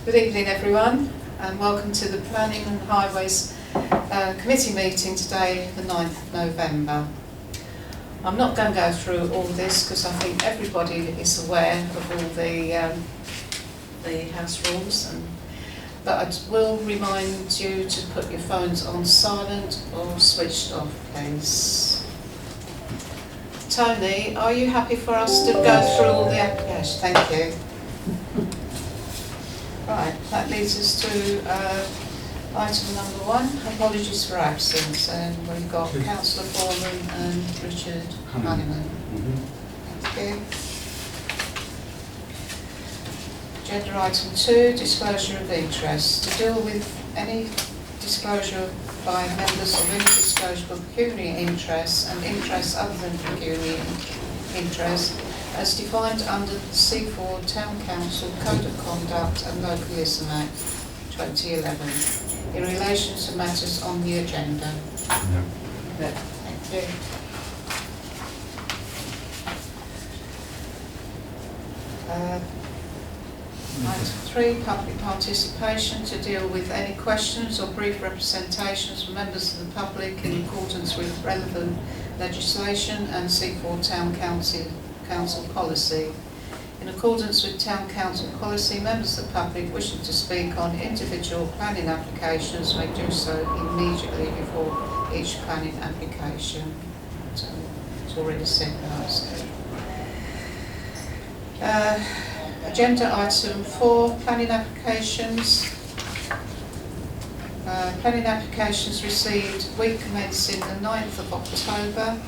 Good evening everyone, and welcome to the Planning and Highways Committee meeting today, the 9th of November. I'm not going to go through all this because I think everybody is aware of all the house rules, but I will remind you to put your phones on silent or switched off, please. Tony, are you happy for us to go through all the applications? Thank you. Right, that leads us to item number 1, apologies for absence, and we've got Councillor Foreman and Richard Honeyman. Thank you. Agenda item 2, disclosure of interest. To deal with any disclosure by members of any disclosure of pecuniary interests and interests other than pecuniary interest as defined under the Seaford Town Council Code of Conduct and Localism Act 2011 in relation to matters on the agenda. No. Thank you. Item 3, public participation, to deal with any questions or brief representations from members of the public in accordance with relevant legislation and Seaford Town Council policy. In accordance with Town Council policy, members of the public wishing to speak on individual planning applications may do so immediately before each planning application. So it's already said that. Agenda item 4, planning applications. Planning applications received week commencing the 9th of October.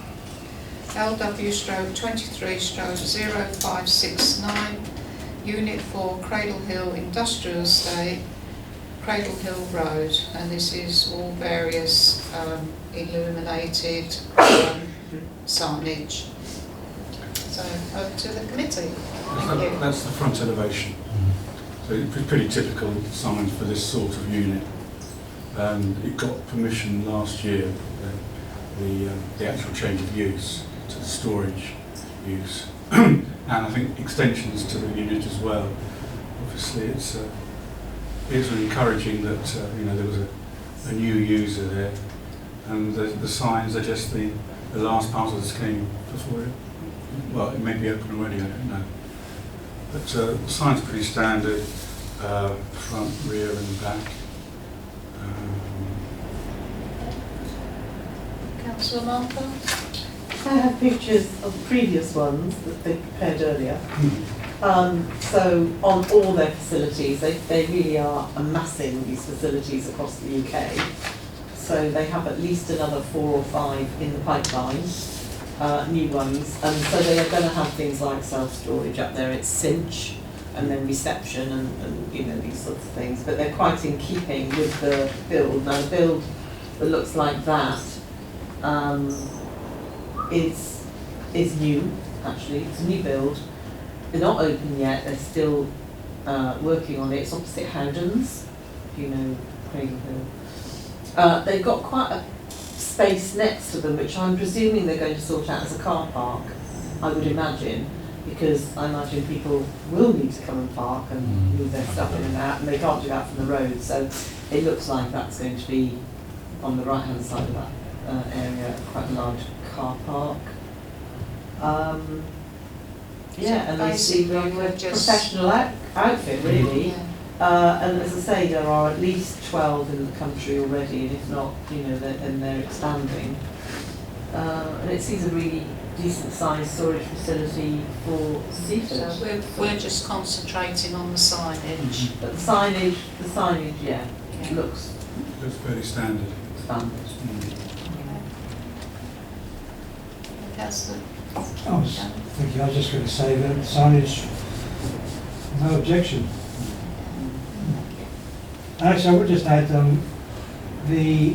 LW/23/0569, Unit 4, Cradle Hill Industrial Estate, Cradle Hill Road, and this is all various illuminated signage. So over to the committee. That's the front elevation. So it's pretty typical signs for this sort of unit. It got permission last year, the actual change of use to the storage use, and I think extensions to the unit as well. Obviously, it's encouraging that there was a new user there, and the signs are just the last part of the scheme before it. Well, it may be open already, I don't know. But the sign's pretty standard, front, rear, and back. Councillor Markham? I have pictures of previous ones that they prepared earlier. So on all their facilities, they really are amassing these facilities across the UK. So they have at least another 4 or 5 in the pipeline, new ones. And so they are going to have things like self-storage up there. It's cinch and then reception and these sorts of things. But they're quite in keeping with the build. Now the build that looks like that is new, actually. It's a new build. They're not open yet. They're still working on it. It's opposite Howdens, if you know Cradle Hill. They've got quite a space next to them, which I'm presuming they're going to sort out as a car park, I would imagine, because I imagine people will need to come and park and move their stuff in and out, and they can't do that from the road. So it looks like that's going to be on the right-hand side of that area, quite a large car park. And they seem like a professional outfit, really. Yeah. And as I say, there are at least 12 in the country already, and if not, then they're expanding. And it seems a really decent-sized storage facility for Seaford. So we're just concentrating on the signage. But the signage, yeah. looks fairly standard. standard. Councillor? Thank you. I was just going to say that signage, no objection. Actually, I would just add the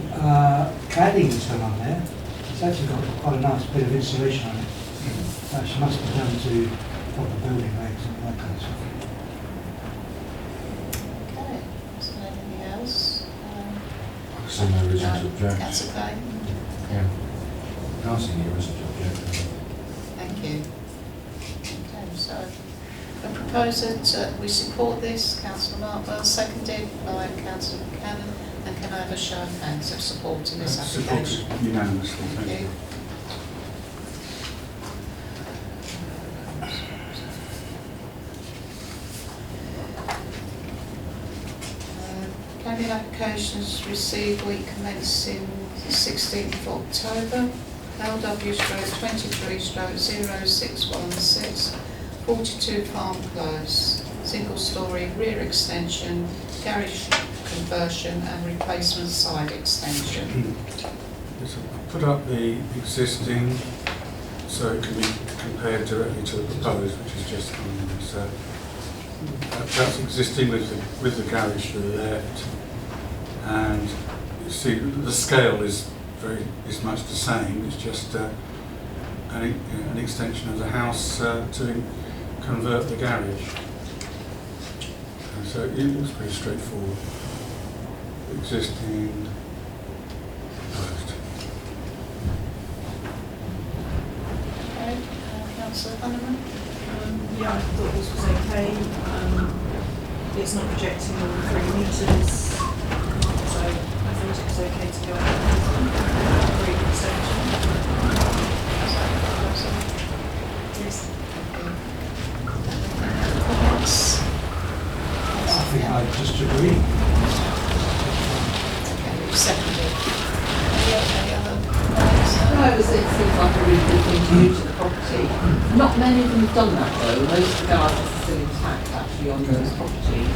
cladding that's done on there. It's actually got quite a nice bit of insulation on it. That must be done to proper building regs and that kind of stuff. Okay. Is there anything else? I see no reason to object. That's okay. Yeah. I can't see any reason to object. Thank you. Okay, so proposer, we support this. Councillor Martwell, seconded by Councillor Buchanan. And can I have a show of hands of support in this application? Supported unanimously, Thank you. Planning applications received week commencing 16th of October. LW/23/0616, 42 Farm Close, single storey rear extension, garage conversion and replacement side extension. So I put up the existing so it can be compared directly to the proposed, which is just so that's existing with the garage to the left, and you see the scale is much the same. It's just an extension of the house to convert the garage. And so it looks pretty straightforward. Existing proposed. Okay, Councillor Hanneman? Yeah, I thought this was okay. It's not projecting all 3 metres, so I thought it was okay to go ahead with the extension. Yes. Comments? I think I just agree. Okay, seconded. Any other comments? No, it seems like a really good thing to use at the property. Not many of them have done that though. Most of the garages are still intact actually on those properties.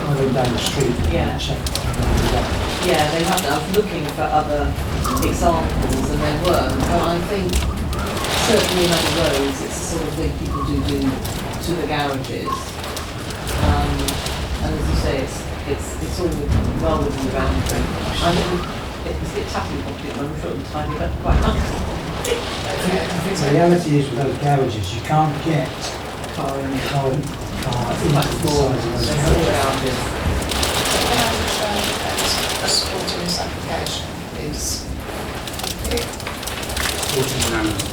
I went down the street Yeah. and checked. Yeah, they have. I was looking for other examples and there weren't, but I think certainly in other roads it's the sort of thing people do to the garages. And as you say, it's all well within the boundary. I think it's a bit tappy property, I'm sure it's tiny, but quite nice. I think the reality is with those garages, you can't get Car in a it. current car It's into much the more, size of those there's garages. more garages. Can I have a show of hands for supporting this application, please? Thank you. Supported unanimously.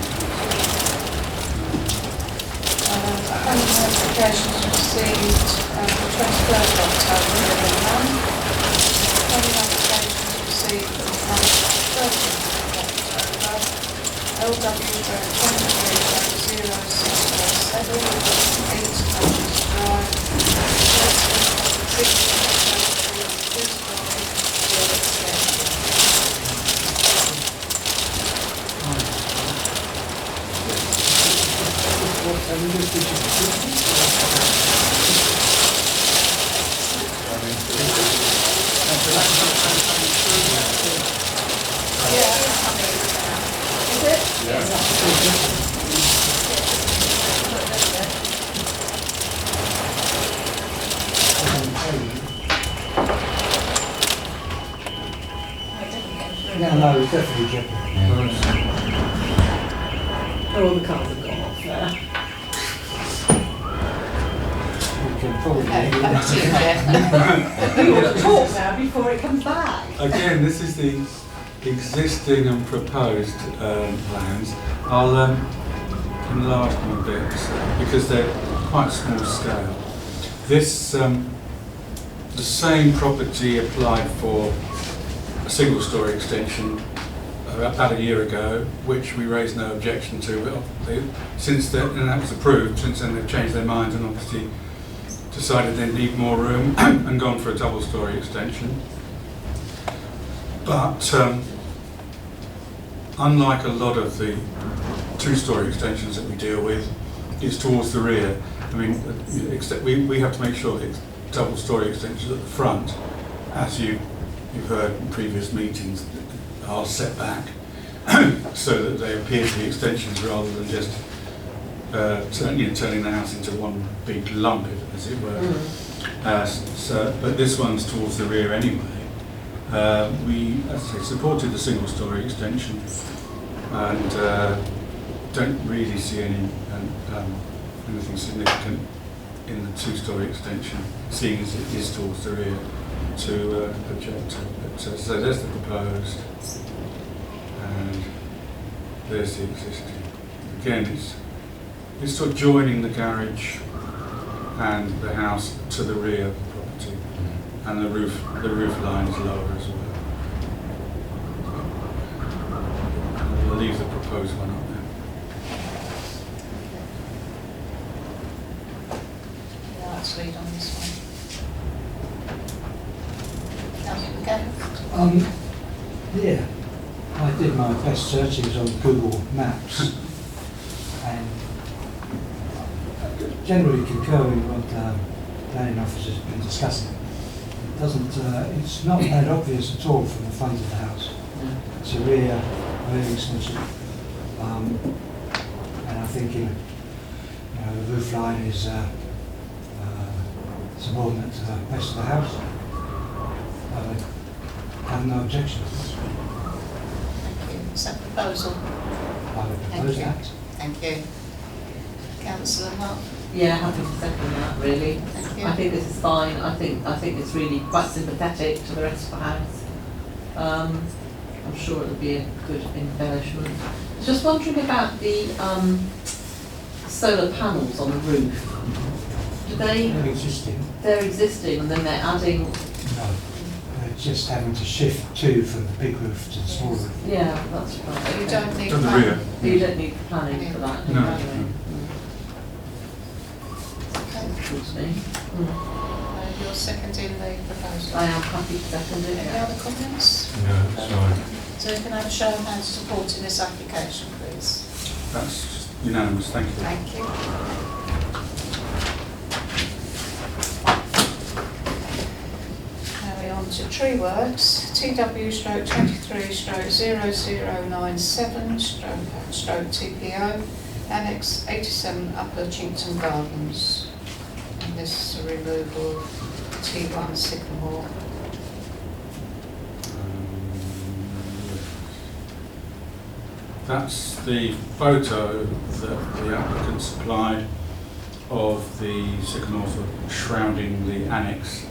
Planning applications received the 23rd of October, there were none. Planning applications received from the 13th of October, LW/23/0647, 8 Countries Drive, 2-story rear extension. Yeah, no, it's definitely dripping. All the cars have gone off there. You can probably Okay, hear back to you, that. Chair. You want to talk now before it comes back. Again, this is the existing and proposed plans. I'll enlarge them a bit because they're quite small scale. This, the same property applied for a single story extension about a year ago, which we raised no objection to. But since then, and that was approved, since then they've changed their minds and obviously decided they need more room and gone for a double story extension. But unlike a lot of the two-story extensions that we deal with, it's towards the rear. I mean, we have to make sure that it's double-story extensions at the front, as you've heard in previous meetings, are set back so that they appear to be extensions rather than just turning the house into one big lump, as it were. But this one's towards the rear anyway. We, as I say, supported the single-story extension and don't really see anything significant in the two-story extension, seeing as it is towards the rear, to object to. But, so there's the proposed, and there's the existing. Again, It's sort of joining the garage and the house to the rear of the property, and the roof line is lower as well. I'll leave the proposed one up there. Yeah, let's lead on this one. Councillor Kenneth? Yeah, I did my best searchings on Google Maps and generally concur with what the planning officer's been discussing. It doesn't, it's not that obvious at all from the front of the house. It's a rear, very expensive. And I think the roof line is subordinate to the rest of the house. I would have no objection. Thank you. Is that proposal? I would propose that. Thank you. Councillor Mark? Yeah, happy to second that, really. Thank you. I think this is fine. I think it's really quite sympathetic to the rest of the house. I'm sure it'll be a good embellishment. Just wondering about the solar panels on the roof. Do they? They're existing. They're existing, and then they're adding. No. They're just having to shift two from the big roof to the small roof. Yeah, that's right. You don't need On the planning. rear. You don't need planning for that. No. Anyway. Okay. Suits me. You're seconding the proposal. I am happy to second Any it. other comments? No, sorry. So can I have a show of hands supporting this application, please? That's just unanimous, thank you. Thank you. Now we're on to Tree Works, TW/23/0097/TPO, Annex 87 Upper Chington Gardens. And this is a removal of T1 Sycamore. That's the photo that the applicant supplied of the sycamore shrouding the annex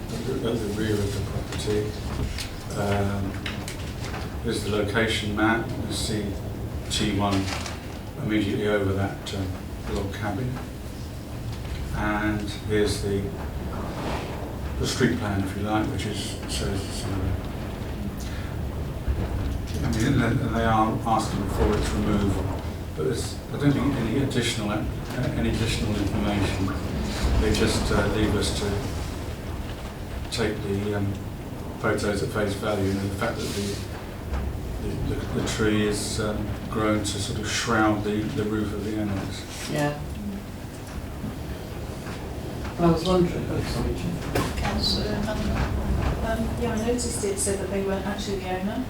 at the rear of the property. There's the location map. You see T1 immediately over that log cabin. And here's the street plan, if you like, which is shows some of the. I mean, and they are asking for its removal, but I don't think any additional information. They just leave us to take the photos at face value, and the fact that the tree is grown to sort of shroud the roof of the annex. Yeah. I was wondering. Oh, sorry, Jim. Councillor Hunter? Yeah, I noticed it said that they weren't actually the owner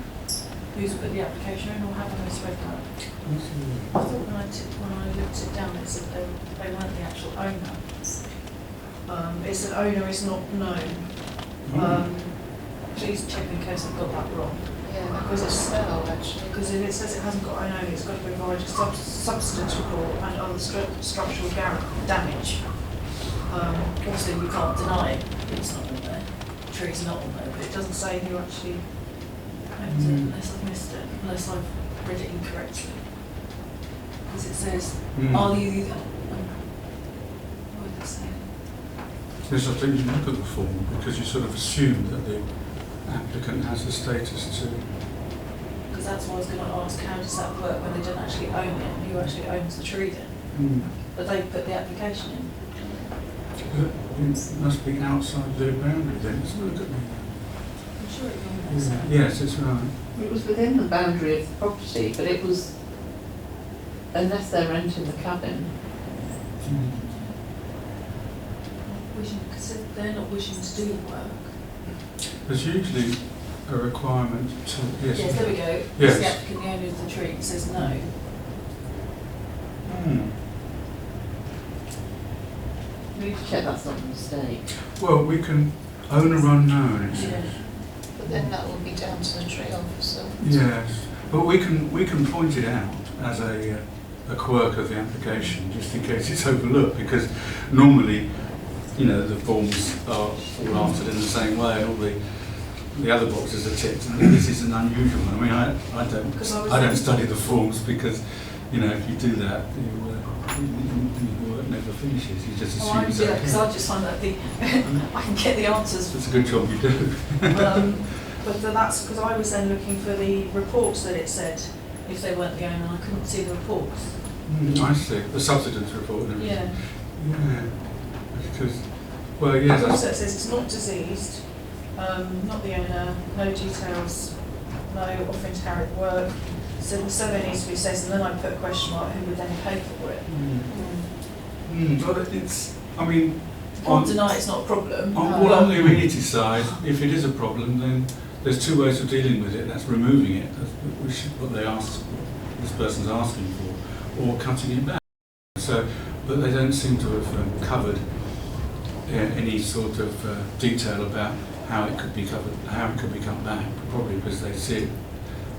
who's put the application in, or have I misread that? I thought when I looked it down, it said they weren't the actual owner. It said owner is not known. Please check in case I've got that wrong. Yeah, because it's spelled actually. Because if it says it hasn't got an owner, it's got to provide a subsidence report and other structural damage. Also, you can't deny it, it's not on there. The tree's not on there, but it doesn't say who actually owns it, unless I've missed it, unless I've read it incorrectly. Because it says, are you the what did it say? Yes, I think you look at the form because you sort of assume that the applicant has the status to. Because that's what I was going to ask, how does that work when they don't actually own it? Who actually owns the tree then? But they put the application in. It must be outside the boundary then, let's look at me. I'm sure it's on there. so- Yes, it's right. It was within the boundary of the property, but it was, unless they're renting the cabin. Because they're not wishing to do the work. There's usually a requirement to, yes. Yes, there we go. Yes. Is the applicant the owner of the tree? It says no. We need to check that's not a mistake. Well, we can owner unknown, it says. Yeah. But then that will be down to the tree officer. Yes, but we can point it out as a quirk of the application, just in case it's overlooked, because normally, you know, the forms are all answered in the same way, and all the other boxes are ticked. And this is an unusual one. I mean, I don't study the forms because, you know, if you do that, you Work never finishes. You just Oh, I assume it's do that because I okay. just find that I can get the answers. It's a good job you do. But that's because I was then looking for the reports that it said if they weren't the owner. I couldn't see the reports. I see. The subsidence report and everything. Yeah. Yeah. Because, well, yeah. And also it says it's not diseased, not the owner, no details, no offering to carry the work. So the survey needs to be assessed, and then I put a question mark, who would then pay for it? Well, it's, I mean, Can't deny it's not a problem. well, on the amenity side, if it is a problem, then there's two ways of dealing with it. That's removing it, which is what this person's asking for, or cutting it back. So, but they don't seem to have covered any sort of detail about how it could be covered, how it could be cut back. Probably because they see it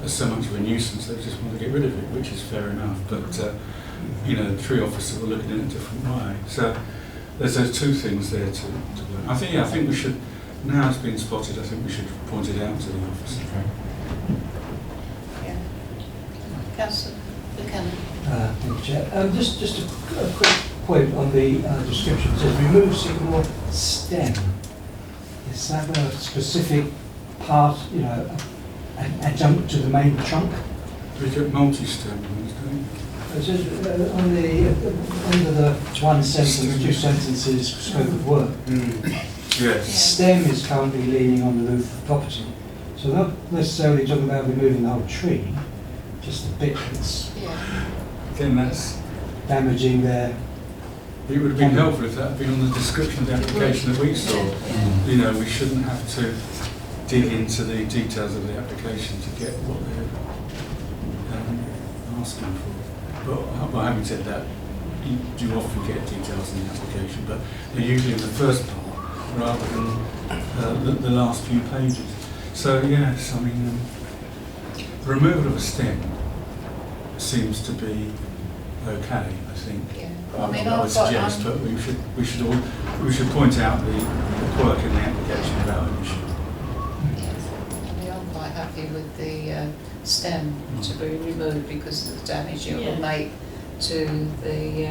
as so much of a nuisance, they just want to get rid of it, which is fair enough. But you know, the tree officer will look at it in a different way. So there's those two things there to learn. I think we should. Now it's been spotted, I think we should point it out to the officer. Yeah. Councillor Buchanan. Thank you, Chair. Just a quick point on the description. It says remove sycamore stem. Is that a specific part, you know, adjunct to the main trunk? We get multi-stem ones, don't you? It says on the under the one sentence, two sentences, scope of work. Yes. Stem is currently leaning on the roof of the property, so not necessarily talking about removing the whole tree, just the bit that's Yeah. Again, that's. damaging their. It would have been helpful if that had been on the description of the application that we saw. You know, we shouldn't have to dig into the details of the application to get what they're asking for. But well, having said that, you do often get details in the application, but they're usually in the first part rather than the last few pages. So yes, I mean, the removal of a stem seems to be okay, I think. Yeah. I would suggest, but we should point out the quirk in the application about ownership. Yes. I mean, I'm quite happy with the stem to be removed because of the damage it will make to the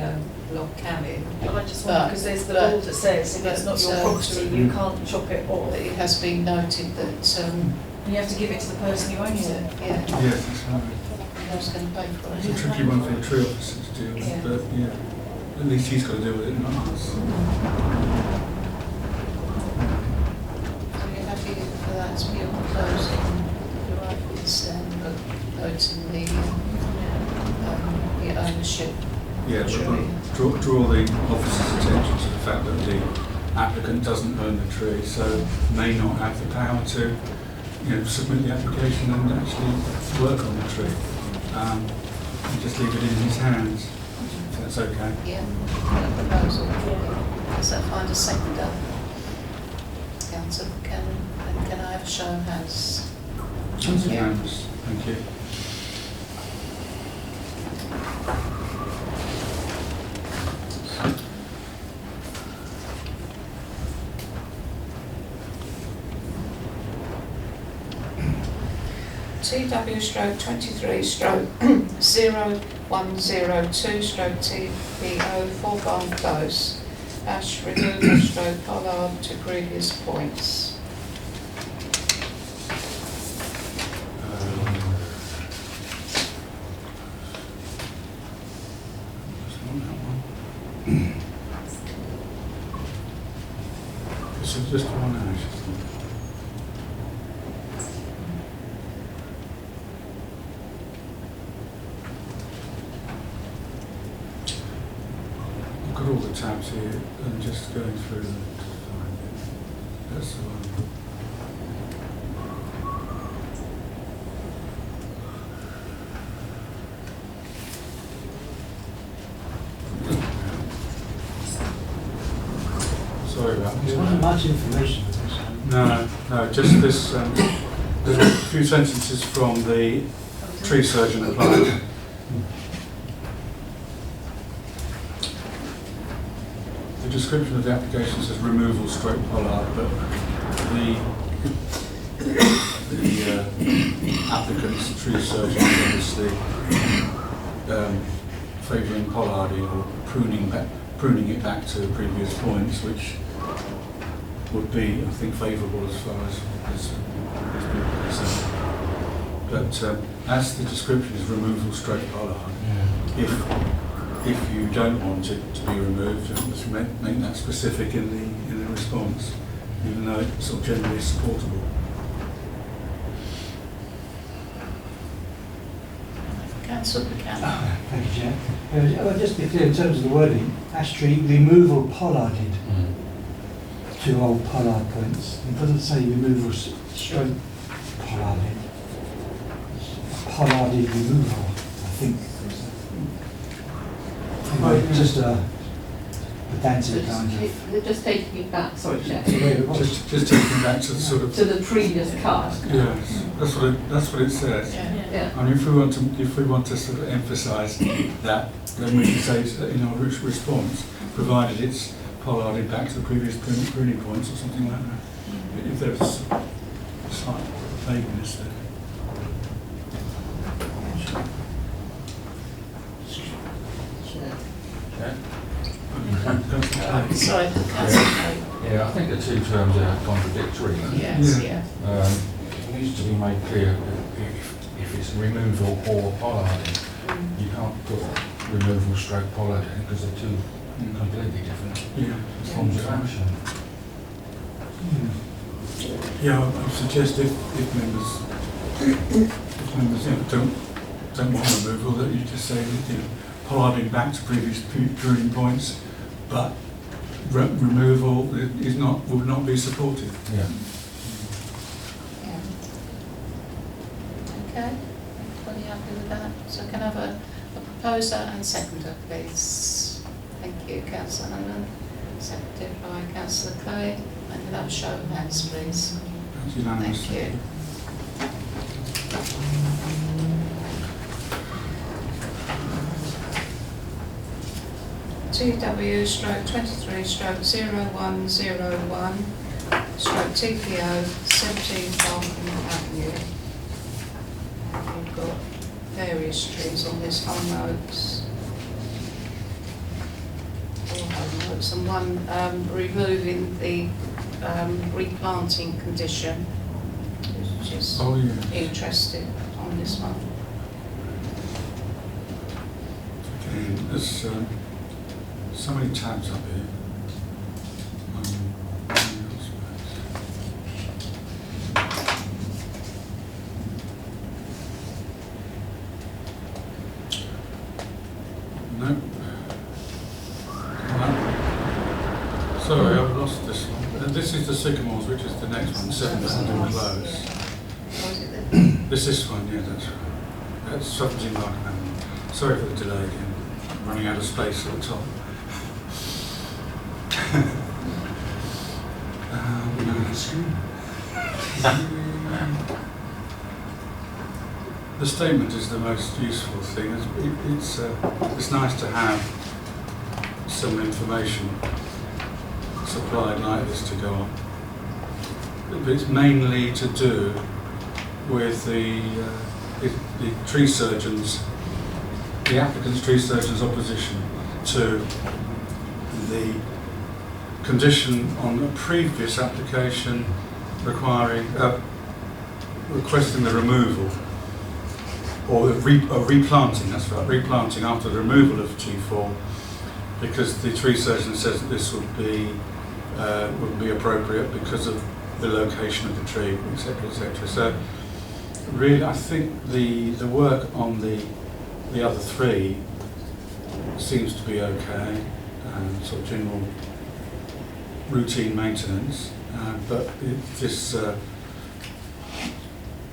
log cabin. But I just wonder, because there's the law that says if it's not your property, you can't chop it off. But it has been noted that You have to give it to the person who owns it. yeah, Yes, that's right. who's going to pay for it? It's a tricky one for the tree officer to deal with, Yeah. but yeah, at least he's got to deal with it, not us. So you're happy for that to be on the closing, you're right with the stem, but noting the ownership. Yeah, Tree. but draw the officer's attention to the fact that the applicant doesn't own the tree, so may not have the power to, submit the application and actually work on the tree. And just leave it in his hands, if that's okay. Yeah, the proposal. Yeah. Does that find a seconder? Councillor Buchanan, and can I have a show of hands? Unanimous. Thank you. TW/23/0102/TPO 4 Barn Close. Ash removal / pollard to previous points. This is just one ash, I think. I've got all the tabs here and just going through them to find it. That's the one. Sorry about There this. wasn't much information on this. No, just this, there's a few sentences from the tree surgeon applied. The description of the application says removal / pollard, but the applicant's tree surgeon has obviously favouring pollarding or pruning it back to previous points, which would be, I think, favourable as far as people are concerned. But as the description is removal stroke pollard, if you don't want it to be removed, just make that specific in the response, even though it's sort of generally supportable. Councillor Buchanan. Thank you, Chair. Well, just to be clear, in terms of the wording, ash tree removal pollarded to old pollard points. It doesn't say removal stroke pollarded. It's pollarded removal, I think. Anyway, just a pedantic kind of. They're just taking it back, sorry, Chair, Just taking back to the sort of. to the previous cut. Yes, that's what it says. Yeah. I mean, if we want to sort of emphasise that, then we can say in our response, provided it's pollarded back to the previous pruning points or something like that. If there's slight vagueness there. Sorry, Councillor Kane. Yeah, I think the two terms are contradictory. Yes, Yeah. It needs to be made clear if it's removal or pollarding. You can't put removal stroke pollarding because they're two completely different Yeah. forms of action. Yeah, I would suggest if members don't want removal, that you just say that, pollarding back to previous pruning points, but removal would not be supported. Yeah. Yeah. Okay, everybody happy with that? So can I have a proposer and seconder, please? Thank you, Councillor Hannon. Seconded by Councillor Clay. And can I have a show of hands, please? That's unanimous. Thank you. TW stroke 23 stroke 0101 stroke TPO 17 Falcon Avenue. We've got various trees on this, home oaks, all home oaks, and one removing the replanting condition, which is Oh, yeah. interested on this one. Okay, there's so many tabs up here. No. Sorry, I've lost this one. This is the sycamores, which is the next one, 7 London Close. Or is it the This one, yeah, that's right. That's 17 Markham Avenue. Sorry for the delay again. I'm running out of space at the top. The statement is the most useful thing. It's nice to have some information supplied like this to go on. But it's mainly to do with the tree surgeons, the applicant's tree surgeon's opposition to the condition on a previous application requiring, requesting the removal or replanting, that's right, replanting after the removal of G4, because the tree surgeon says that this would be wouldn't be appropriate because of the location of the tree, etc., etc. So really, I think the work on the other three seems to be okay, sort of general routine maintenance, but this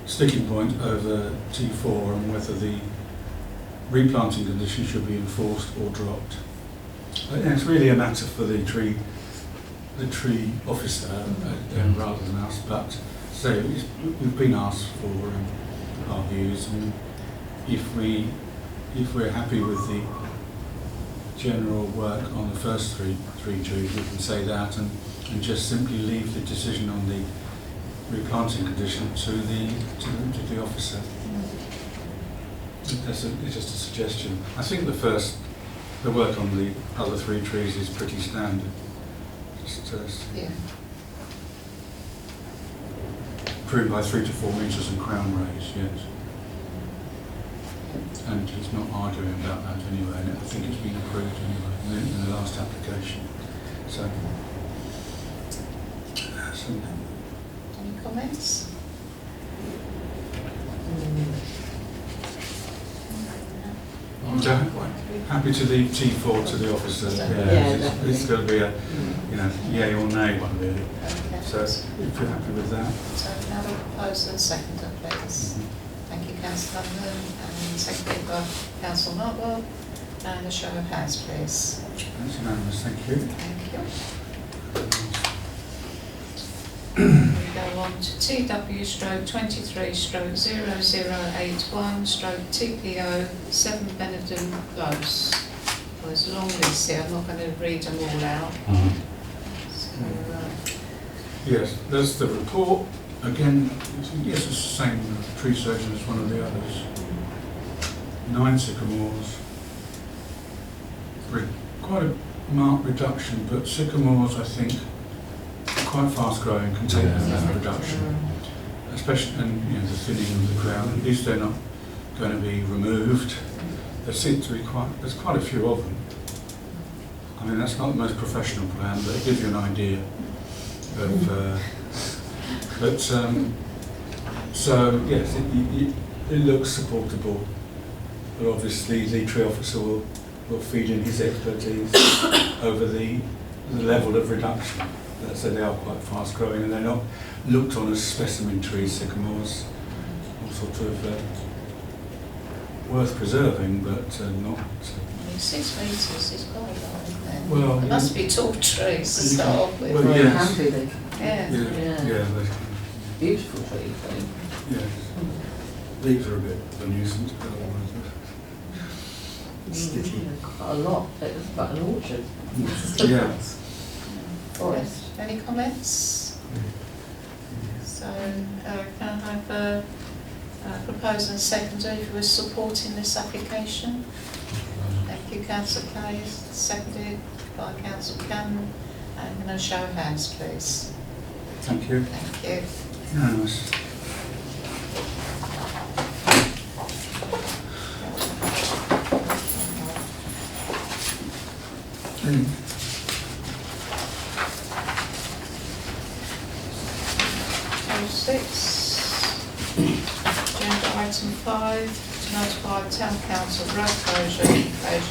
sticking point over T4 and whether the replanting condition should be enforced or dropped. It's really a matter for the tree officer rather than us, but so we've been asked for our views, and if we're happy with the general work on the first three trees, we can say that and just simply leave the decision on the replanting condition to the officer. It's just a suggestion. I think the first the work on the other 3 trees is pretty standard. Just Yeah. pruned by 3 to 4 metres and crown raised, yes. And he's not arguing about that anyway, and I think it's been approved anyway in the last application. So, Any comments? so happy to leave T4 to the officer. It's got to be a, yay or nay one really. Okay. So if you're happy with that. So now the proposer and seconder, please. Thank you, Councillor London, and seconded by Councillor Martwell. And a show of hands, please. That's unanimous, thank you. Thank you. We go on to TW/23/0081/TPO 7 Benedum Close. Well, there's a long list here, I'm not going to read them all out. So, Yes, there's the report. Again, yes, it's the same tree surgeon as one of the others. 9 sycamores. Quite a marked reduction, but sycamores, I think, are quite fast growing, can take that reduction. Especially, and the thinning of the crown. At least they're not going to be removed. There seem to be there's quite a few of them. I mean, that's not the most professional plan, but it gives you an idea of. So yes, it looks supportable, but obviously the tree officer will feed in his expertise over the level of reduction. So they are quite fast growing, and they're not looked on as specimen trees. Sycamores are sort of worth preserving, but not. 6 metres is quite long, isn't it? Well, It must be tall trees to start off with. Well, Well, yes. can be, they can. Yeah. Beautiful trees, though. Yes. Leaves are a bit of a nuisance, but otherwise sticky. Quite a lot. It's about an orchard. Yeah. Forest. Any comments? So, can I have a proposer and seconder who is supporting this application? Thank you, Councillor Clay, seconded by Councillor Cannon. And can I show of hands, please? Thank you. Thank you. Unanimous. Agenda item 5, to notify the Town Council of road closure of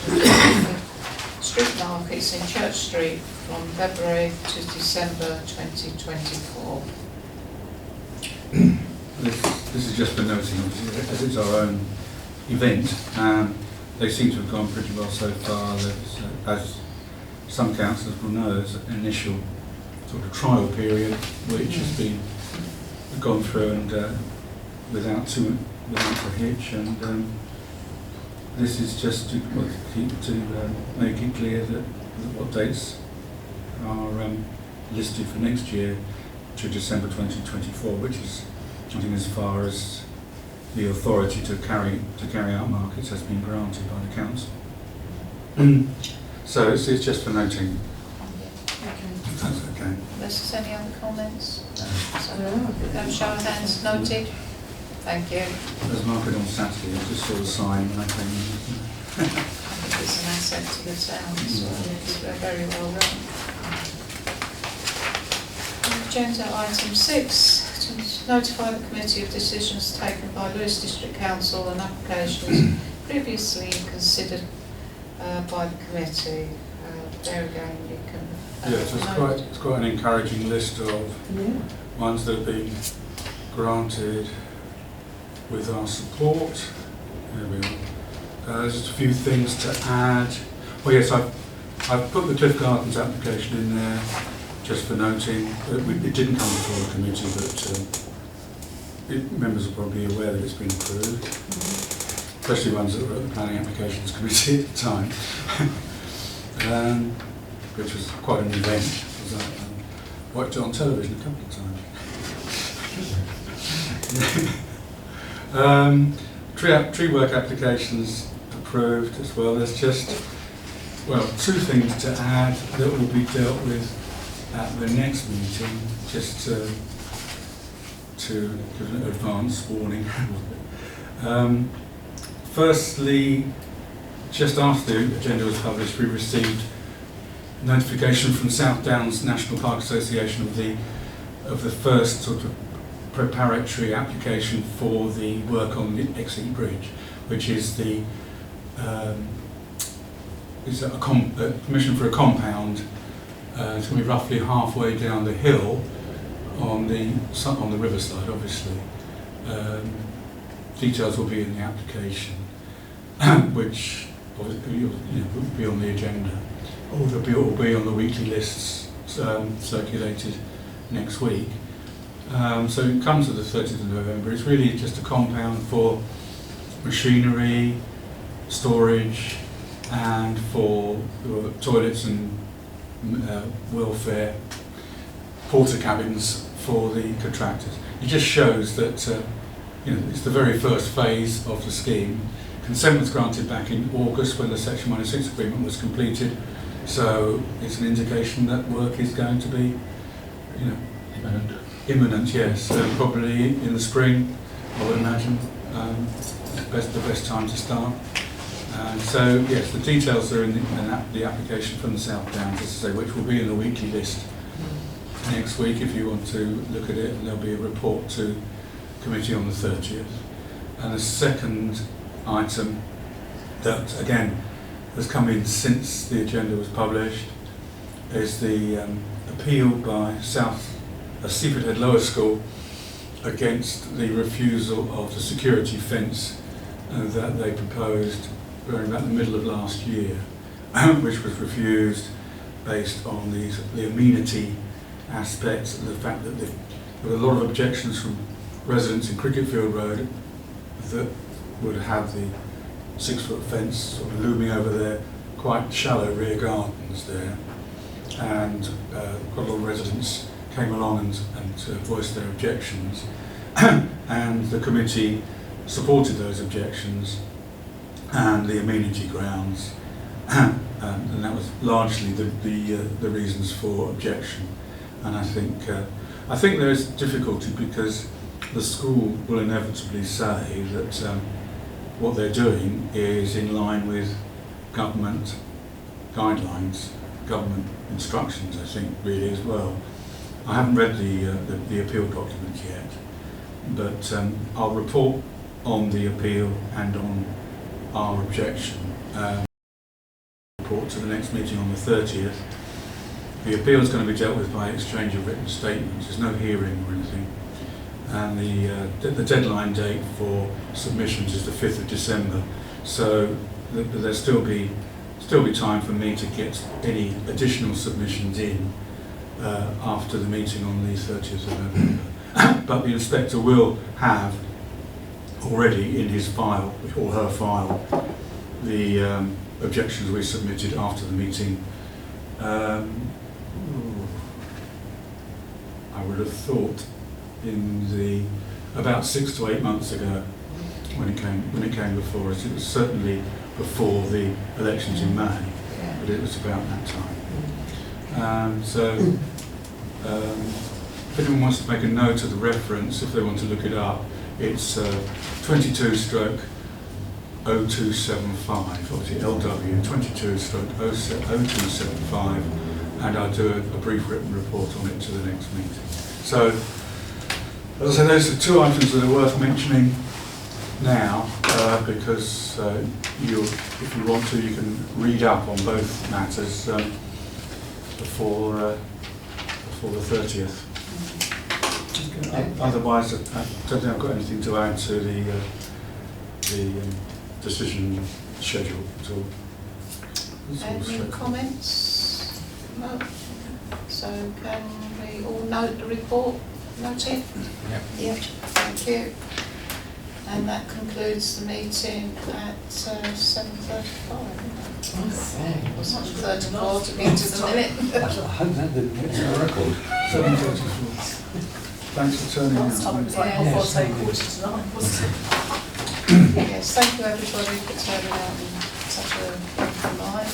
street markets in Church Street from February to December 2024. This is just for noting, as it's our own event, they seem to have gone pretty well so far. As some councillors will know, there's an initial sort of trial period which has been gone through and without a hitch, and this is just to make it clear that what dates are listed for next year to December 2024, which is I think as far as the authority to carry out markets has been granted by the council. So it's just for noting. If that's okay. Unless there's any other comments? So, show of hands noted. Thank you. There's a market on Saturday, I just saw the sign and I came in. I think it's an asset to the town, so it's very well run. Agenda item 6, to notify the committee of decisions taken by Lewes District Council and applications previously considered by the committee. There again, you can. Yes, it's quite an encouraging list of ones that have been granted with our support. There we are. There's just a few things to add. Oh yes, I've put the Cliff Gardens application in there just for noting. It didn't come before the committee, but members are probably aware that it's been approved, especially ones that were at the Planning Applications Committee at the time, which was quite an event. I watched it on television a couple of times. Tree work applications approved as well. There's just Well, two things to add that will be dealt with at the next meeting, just to give an advance warning. Firstly, just after the agenda was published, we received notification from South Downs National Park Association of the first sort of preparatory application for the work on the Exeter Bridge, which is the permission for a compound. It's going to be roughly halfway down the hill on the riverside, obviously. Details will be in the application, which obviously will be on the agenda, or will be on the weekly lists circulated next week. So it comes to the 30th of November. It's really just a compound for machinery, storage, and for toilets and welfare, porter cabins for the contractors. It just shows that it's the very first phase of the scheme. Consent was granted back in August when the Section 106 agreement was completed, so it's an indication that work is going to be imminent, yes. Probably in the spring, I would imagine, the best time to start. So yes, the details are in the application from the South Downs, as I say, which will be in the weekly list next week if you want to look at it, and there'll be a report to committee on the 30th. And the second item that again has come in since the agenda was published is the appeal by Seaford Head Lower School against the refusal of the security fence that they proposed around about the middle of last year, which was refused based on the amenity aspects, and the fact that there were a lot of objections from residents in Cricketfield Road that would have the 6-foot fence sort of looming over their quite shallow rear gardens there, and quite a lot of residents came along and voiced their objections, and the committee supported those objections and the amenity grounds, and that was largely the reasons for objection. And I think there is difficulty because the school will inevitably say that what they're doing is in line with government guidelines, government instructions, I think, really as well. I haven't read the appeal document yet, but I'll report on the appeal and on our objection. Report to the next meeting on the 30th. The appeal is going to be dealt with by exchange of written statements. There's no hearing or anything. And the deadline date for submissions is the 5th of December. So there'll still be time for me to get any additional submissions in after the meeting on the 30th of November. But the inspector will have already in his file, or her file, the objections we submitted after the meeting. I would have thought about 6 to 8 months ago when it came before us. It was certainly before the elections in May, but it was about that time. If anyone wants to make a note of the reference, if they want to look it up, it's 22/0275, obviously LW 22/0275, and I'll do a brief written report on it to the next meeting. So, as I say, those are two items that are worth mentioning now, because if you want to, you can read up on both matters before the 30th. Otherwise, I don't think I've got anything to add to the decision schedule at all. Any comments? No. So can we all note the report? Note it? Yep. Thank you. And that concludes the meeting at 7:35. Or 7:34 to be to the minute. I hope that didn't get to the record. 7:34. Thanks for turning out. Last time it was like Yeah. 9:45, wasn't it? Yes, thank you everybody for turning out in such a night.